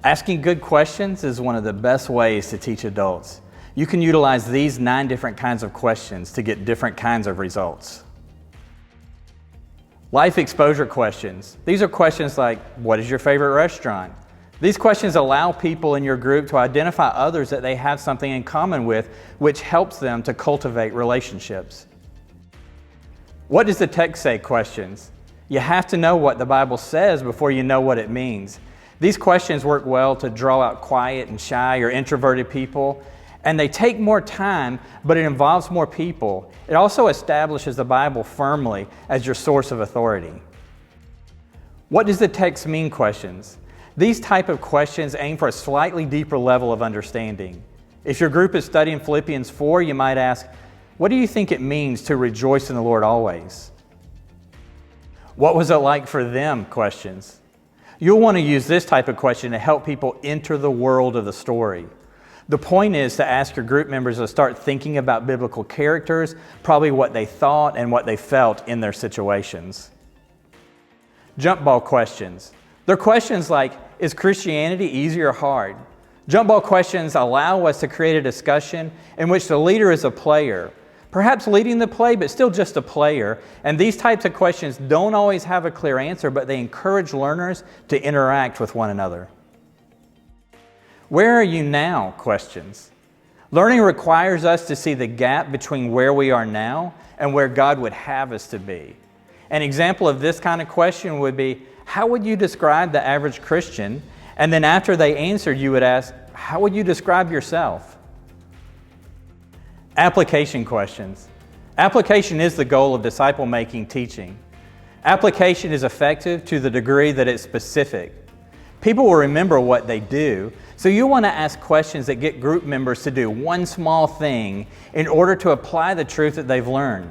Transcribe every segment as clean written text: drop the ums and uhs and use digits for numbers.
Asking good questions is one of the best ways to teach adults. You can utilize these 9 different kinds of questions to get different kinds of results. Life exposure questions. These are questions like, what is your favorite restaurant? These questions allow people in your group to identify others that they have something in common with, which helps them to cultivate relationships. What does the text say questions? You have to know what the Bible says before you know what it means. These questions work well to draw out quiet and shy or introverted people, and they take more time, but it involves more people. It also establishes the Bible firmly as your source of authority. What does the text mean questions? These type of questions aim for a slightly deeper level of understanding. If your group is studying Philippians 4, you might ask, what do you think it means to rejoice in the Lord always? What was it like for them questions? You'll want to use this type of question to help people enter the world of the story. The point is to ask your group members to start thinking about biblical characters, probably what they thought and what they felt in their situations. Jump ball questions. They're questions like, is Christianity easy or hard? Jump ball questions allow us to create a discussion in which the leader is a player, perhaps leading the play, but still just a player. And these types of questions don't always have a clear answer, but they encourage learners to interact with one another. Where are you now? Questions. Learning requires us to see the gap between where we are now and where God would have us to be. An example of this kind of question would be, how would you describe the average Christian? And then after they answered, you would ask, how would you describe yourself? Application questions. Application is the goal of disciple-making teaching. Application is effective to the degree that it's specific. People will remember what they do, so you want to ask questions that get group members to do one small thing in order to apply the truth that they've learned.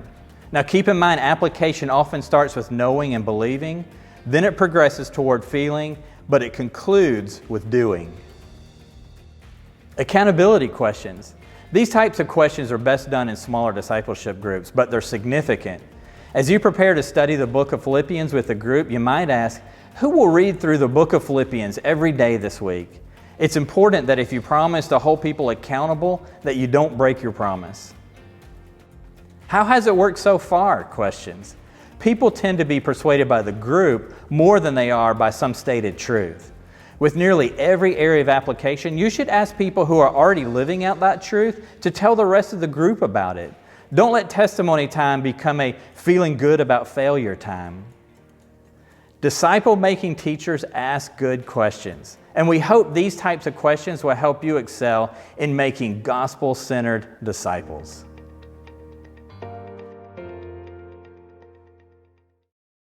Now keep in mind, application often starts with knowing and believing, then it progresses toward feeling, but it concludes with doing. Accountability questions. These types of questions are best done in smaller discipleship groups, but they're significant. As you prepare to study the book of Philippians with a group, you might ask, who will read through the book of Philippians every day this week? It's important that if you promise to hold people accountable, that you don't break your promise. How has it worked so far? Questions. People tend to be persuaded by the group more than they are by some stated truth. With nearly every area of application, you should ask people who are already living out that truth to tell the rest of the group about it. Don't let testimony time become a feeling good about failure time. Disciple-making teachers ask good questions, and we hope these types of questions will help you excel in making gospel-centered disciples.